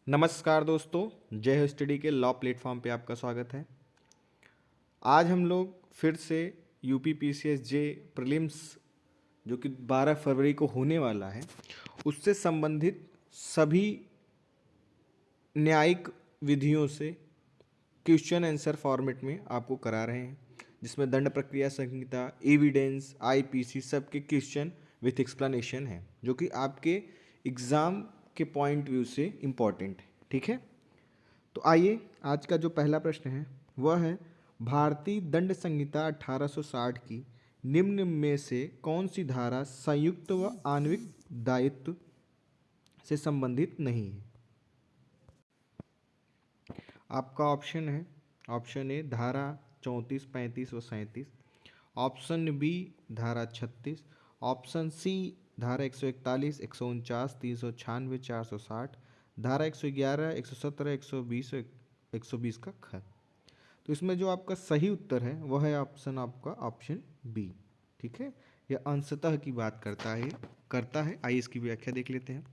नमस्कार दोस्तों, जय हो स्टडी के लॉ प्लेटफॉर्म पे आपका स्वागत है। आज हम लोग फिर से यूपी पीसीएस जे प्रीलिम्स जो कि 12 फरवरी को होने वाला है, उससे संबंधित सभी न्यायिक विधियों से क्वेश्चन आंसर फॉर्मेट में आपको करा रहे हैं, जिसमें दंड प्रक्रिया संहिता, एविडेंस, आईपीसी सब के क्वेश्चन विथ एक्सप्लेनेशन है, जो कि आपके एग्ज़ाम के पॉइंट व्यू से इम्पॉर्टेंट है। ठीक है, तो आइए आज का जो पहला प्रश्न है वह है, भारतीय दंड संहिता 1860 की निम्न में से कौन सी धारा संयुक्त व आणविक दायित्व से संबंधित नहीं है। आपका ऑप्शन है, ऑप्शन ए धारा 34, 35 व 37, ऑप्शन बी धारा 36, ऑप्शन सी धारा 141, 149, 396, 460, धारा 111, 117, 120, 120 का ख। तो इसमें जो आपका सही उत्तर है वह है ऑप्शन आपका ऑप्शन बी। ठीक है, यह अंशतः की बात करता है। आइए इसकी व्याख्या देख लेते हैं।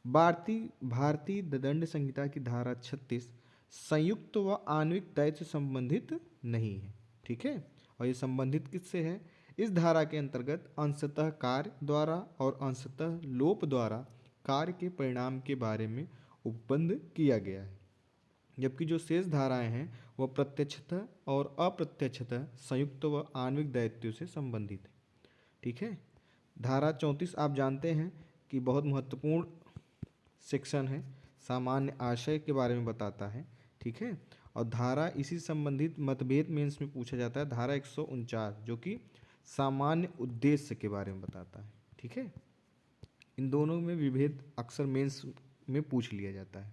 भारतीय दंड संहिता की धारा 36 संयुक्त व आणविक दायित्व से संबंधित नहीं है। ठीक है, और ये संबंधित किससे है? इस धारा के अंतर्गत अंशतः कार्य द्वारा और अंशतः लोप द्वारा कार्य के परिणाम के बारे में उपबंध किया गया है, जबकि जो शेष धाराएं हैं वह प्रत्यक्षतः और अप्रत्यक्षतः संयुक्त व आणविक दायित्व से संबंधित है। ठीक है, धारा 34 आप जानते हैं कि बहुत महत्वपूर्ण सेक्शन है, सामान्य आशय के बारे में बताता है। ठीक है, और धारा इसी संबंधित मतभेद मेंस में पूछा जाता है, धारा 149 जो कि सामान्य उद्देश्य के बारे में बताता है। ठीक है, इन दोनों में विभेद अक्सर मेंस में पूछ लिया जाता है।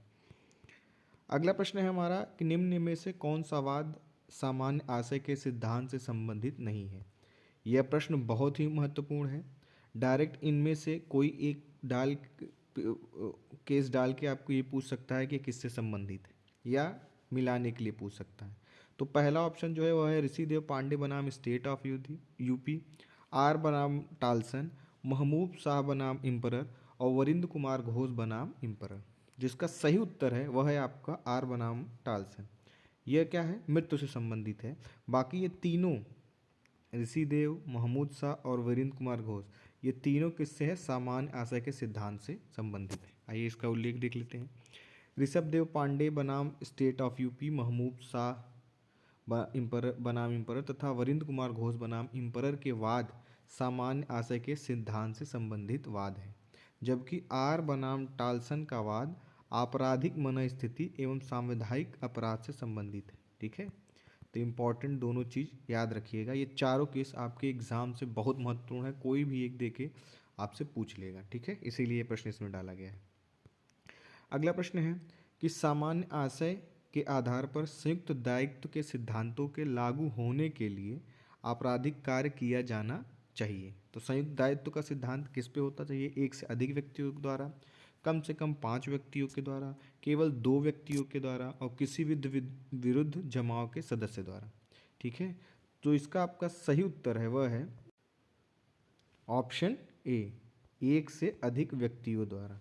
अगला प्रश्न है हमारा कि निम्न में से कौन सा वाद सामान्य आशय के सिद्धांत से संबंधित नहीं है। यह प्रश्न बहुत ही महत्वपूर्ण है। डायरेक्ट इनमें से कोई एक केस डाल के आपको ये पूछ सकता है कि किससे संबंधित है, या मिलाने के लिए पूछ सकता है। तो पहला ऑप्शन जो है वह है ऋषिदेव पांडे बनाम स्टेट ऑफ यूपी, आर बनाम टालसन, महमूद शाह बनाम इम्परर और वरिंद्र कुमार घोष बनाम इम्परर। जिसका सही उत्तर है वह है आपका आर बनाम टालसन। यह क्या है? मृत्यु से संबंधित है। बाकी ये तीनों ऋषिदेव, महमूद शाह और वीरेंद्र कुमार घोष, ये तीनों किससे है? सामान्य आशय के सिद्धांत से संबंधित है। आइए इसका उल्लेख देख लेते हैं। ऋषभ देव पांडे बनाम state of UP, Mahmood Shah emperor बनाम इम्परर तथा वरिंद्र कुमार घोष बनाम इम्परर के वाद सामान्य आशय के सिद्धांत से संबंधित वाद है, जबकि आर बनाम टालसन का वाद आपराधिक मनस्थिति एवं सांविधायिक अपराध से संबंधित है। ठीक है, तो इम्पॉर्टेंट दोनों चीज़ याद रखिएगा। ये चारों केस आपके एग्जाम से बहुत महत्वपूर्ण है, कोई भी एक देके आपसे पूछ लेगा। ठीक है, इसीलिए ये प्रश्न इसमें डाला गया है। अगला प्रश्न है कि सामान्य आशय के आधार पर संयुक्त दायित्व के सिद्धांतों के लागू होने के लिए आपराधिक कार्य किया जाना चाहिए। तो संयुक्त दायित्व का सिद्धांत किस पे होता चाहिए? एक से अधिक व्यक्तियों द्वारा, कम से कम 5 व्यक्तियों के द्वारा, केवल 2 व्यक्तियों के द्वारा और किसी भी विरुद्ध जमाव के सदस्य द्वारा। ठीक है, तो इसका आपका सही उत्तर है वह है ऑप्शन ए, एक से अधिक व्यक्तियों द्वारा।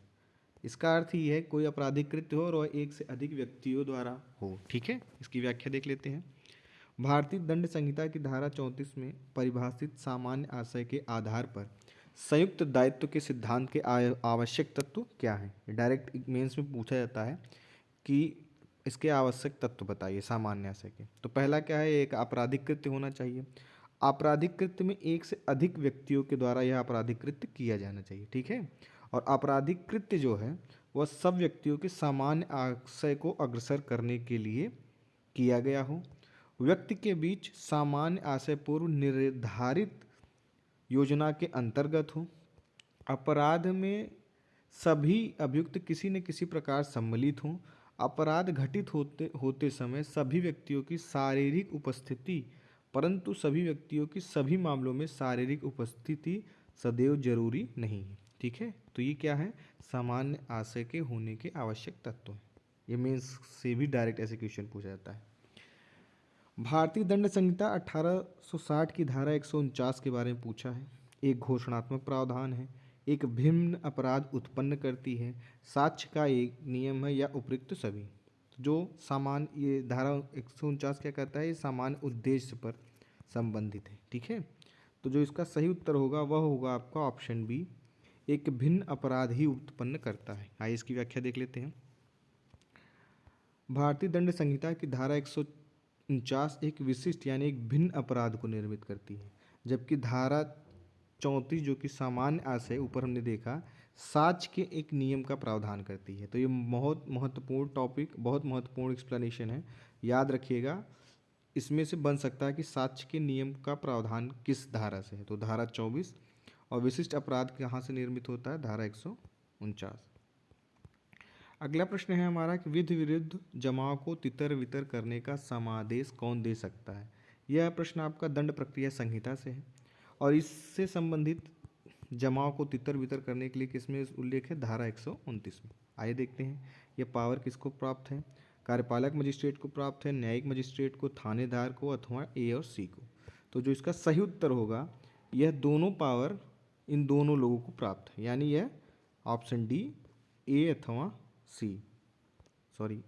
इसका अर्थ ही है कोई आपराधिक कृत्य हो और वह एक से अधिक व्यक्तियों द्वारा हो। ठीक है, इसकी व्याख्या देख लेते हैं। भारतीय दंड संहिता की धारा 34 में परिभाषित सामान्य आशय के आधार पर संयुक्त दायित्व के सिद्धांत के आवश्यक तत्व क्या हैं? डायरेक्ट मेंस में पूछा जाता है कि इसके आवश्यक तत्व बताइए सामान्य आशय के। तो पहला क्या है? एक आपराधिक कृत्य होना चाहिए। आपराधिक कृत्य में एक से अधिक व्यक्तियों के द्वारा यह आपराधिक कृत्य किया जाना चाहिए। ठीक है, और आपराधिक कृत्य जो है वह सब व्यक्तियों के सामान्य आशय को अग्रसर करने के लिए किया गया हो, व्यक्ति के बीच सामान्य आशय पूर्व निर्धारित योजना के अंतर्गत हो, अपराध में सभी अभियुक्त किसी न किसी प्रकार सम्मिलित हों, अपराध घटित होते होते समय सभी व्यक्तियों की शारीरिक उपस्थिति, परंतु सभी व्यक्तियों की सभी मामलों में शारीरिक उपस्थिति सदैव जरूरी नहीं है। ठीक है, तो ये क्या है? सामान्य आशय के होने के आवश्यक तत्व हैं। ये मेंस से भी डायरेक्ट ऐसे क्वेश्चन पूछा जाता है। भारतीय दंड संहिता 1860 की धारा 149 के बारे में पूछा है। एक घोषणात्मक प्रावधान है, एक भिन्न अपराध उत्पन्न करती है, साक्ष्य का एक नियम है या उपयुक्त सभी। जो सामान्य, ये धारा 149 क्या कहता है, ये सामान्य उद्देश्य पर संबंधित है। ठीक है, तो जो इसका सही उत्तर होगा वह होगा आपका ऑप्शन बी, एक भिन्न अपराध ही उत्पन्न करता है। आइए इसकी व्याख्या देख लेते हैं। भारतीय दंड संहिता की धारा 149 एक विशिष्ट यानी एक भिन्न अपराध को निर्मित करती है, जबकि धारा 34 जो कि सामान्य आशय ऊपर हमने देखा, साक्ष्य के एक नियम का प्रावधान करती है। तो ये बहुत महत्वपूर्ण टॉपिक, बहुत महत्वपूर्ण एक्सप्लेनेशन है, याद रखिएगा। इसमें से बन सकता है कि साक्ष्य के नियम का प्रावधान किस धारा से है, तो धारा 24। और विशिष्ट अपराध कहाँ से निर्मित होता है, धारा 149। अगला प्रश्न है हमारा कि विधि विरुद्ध जमाव को तितर बितर करने का समादेश कौन दे सकता है। यह प्रश्न आपका दंड प्रक्रिया संहिता से है और इससे संबंधित जमाव को तितर बितर करने के लिए किसमें उल्लेख है, धारा 129 में। आइए देखते हैं यह पावर किसको प्राप्त है। कार्यपालक मजिस्ट्रेट को प्राप्त है, न्यायिक मजिस्ट्रेट को, थानेदार को, अथवा ए और सी को। तो जो इसका सही उत्तर होगा, यह दोनों पावर इन दोनों लोगों को प्राप्त है, यानी यह ऑप्शन डी, ए अथवा सी। सॉरी,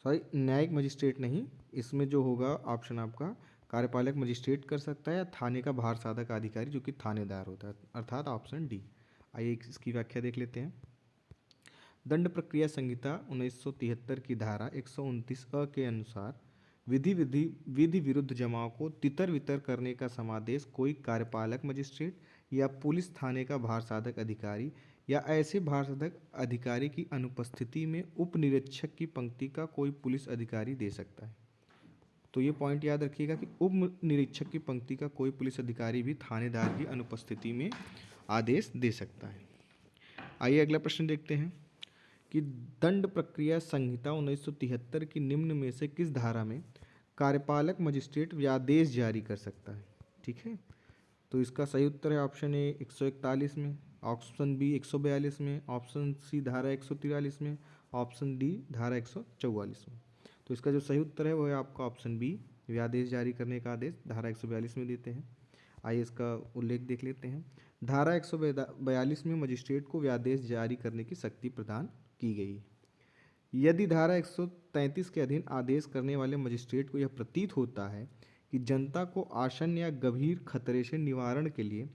न्यायिक मजिस्ट्रेट नहीं, इसमें जो होगा ऑप्शन आपका कार्यपालक मजिस्ट्रेट कर सकता है या थाने का भार साधक अधिकारी जो कि थानेदार होता है, अर्थात ऑप्शन डी। आइए इसकी व्याख्या देख लेते हैं। दंड प्रक्रिया संहिता 1973 की धारा 129 अ के अनुसार विधि विरुद्ध जमाव को तितर बितर करने का समादेश कोई कार्यपालक मजिस्ट्रेट या पुलिस थाने का भार साधक अधिकारी या ऐसे भार साधक अधिकारी की अनुपस्थिति में उप निरीक्षक की पंक्ति का कोई पुलिस अधिकारी दे सकता है। तो ये पॉइंट याद रखिएगा कि उप निरीक्षक की पंक्ति का कोई पुलिस अधिकारी भी थानेदार की अनुपस्थिति में आदेश दे सकता है। आइए अगला प्रश्न देखते हैं कि दंड प्रक्रिया संहिता 1973 की निम्न में से किस धारा में कार्यपालक मजिस्ट्रेट व्यादेश जारी कर सकता है। ठीक है, तो इसका सही उत्तर है ऑप्शन ए 141 में, ऑप्शन बी 142 में, ऑप्शन सी धारा 143 में, ऑप्शन डी धारा 144 में। तो इसका जो सही उत्तर है वो है आपका ऑप्शन बी, व्यादेश जारी करने का आदेश धारा 142 में देते हैं। आइए इसका उल्लेख देख लेते हैं। धारा 142 में मजिस्ट्रेट को व्यादेश जारी करने की शक्ति प्रदान की गई है। यदि धारा 133 के अधीन आदेश करने वाले मजिस्ट्रेट को यह प्रतीत होता है कि जनता को आसन्न या गंभीर खतरे से निवारण के लिए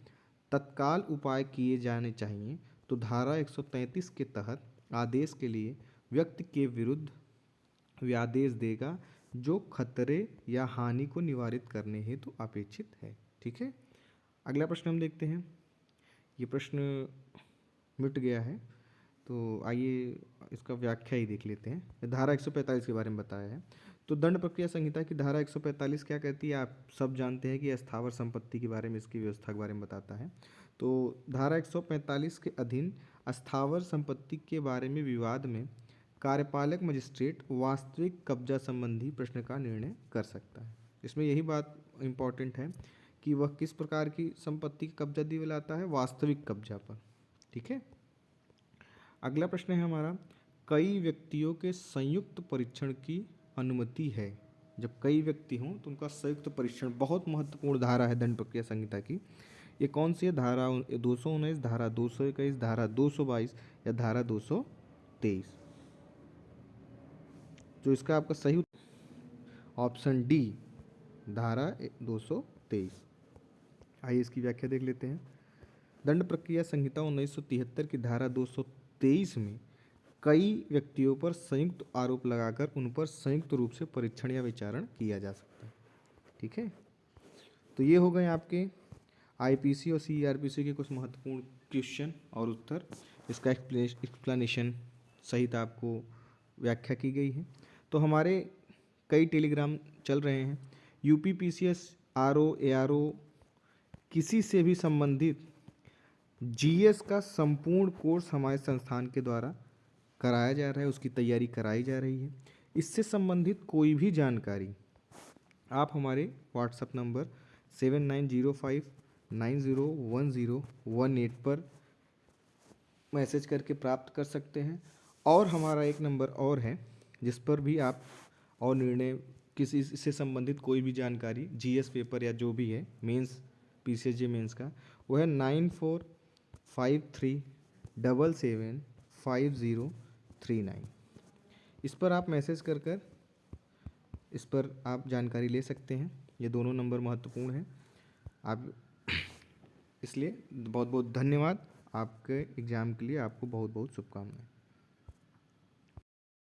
तत्काल उपाय किए जाने चाहिए, तो धारा 133 के तहत आदेश के लिए व्यक्ति के विरुद्ध व्यादेश देगा जो खतरे या हानि को निवारित करने हेतु अपेक्षित है। ठीक है, अगला प्रश्न हम देखते हैं। ये प्रश्न मिट गया है, तो आइए इसका व्याख्या ही देख लेते हैं। धारा 145 के बारे में बताया है। तो दंड प्रक्रिया संहिता की धारा 145 क्या कहती है, आप सब जानते हैं कि स्थावर संपत्ति के बारे में, इसकी व्यवस्था के बारे में बताता है। तो धारा 145 के अधीन स्थावर संपत्ति के बारे में विवाद में कार्यपालक मजिस्ट्रेट वास्तविक कब्जा संबंधी प्रश्न का निर्णय कर सकता है। इसमें यही बात इम्पॉर्टेंट है कि वह किस प्रकार की संपत्ति का कब्जा दिलाता है, वास्तविक कब्जा पर। ठीक है, अगला प्रश्न है हमारा, कई व्यक्तियों के संयुक्त परीक्षण की अनुमति है। जब कई व्यक्ति हों तो उनका संयुक्त परीक्षण, बहुत महत्वपूर्ण धारा है दंड प्रक्रिया संहिता की। ये कौन सी है, धारा 219, धारा 221, धारा 222 या धारा 223। जो इसका आपका सही ऑप्शन डी, धारा 223। आइए इसकी व्याख्या देख लेते हैं। दंड प्रक्रिया संहिता 1973 की धारा 223 में कई व्यक्तियों पर संयुक्त आरोप लगाकर उन पर संयुक्त रूप से परीक्षण या विचारण किया जा सकता है। ठीक है, तो ये हो गए आपके आईपीसी और सीआरपीसी के कुछ महत्वपूर्ण क्वेश्चन और उत्तर। इसका एक्सप्लेनेशन सहित आपको व्याख्या की गई है। तो हमारे कई टेलीग्राम चल रहे हैं। यूपी पीसीएस, आरओ, एआरओ, किसी से भी संबंधित जीएस का संपूर्ण कोर्स हमारे संस्थान के द्वारा कराया जा रहा है, उसकी तैयारी कराई जा रही है। इससे संबंधित कोई भी जानकारी आप हमारे व्हाट्सएप नंबर 7905901018 पर मैसेज करके प्राप्त कर सकते हैं। और हमारा एक नंबर और है जिस पर भी आप और निर्णय, किसी से संबंधित कोई भी जानकारी, जीएस पेपर या जो भी है, मेंस, पीसीएसजे मेंस का, वो है 53775039। इस पर आप मैसेज कर इस पर आप जानकारी ले सकते हैं। ये दोनों नंबर महत्वपूर्ण हैं। आप इसलिए बहुत बहुत धन्यवाद। आपके एग्ज़ाम के लिए आपको बहुत बहुत शुभकामनाएं।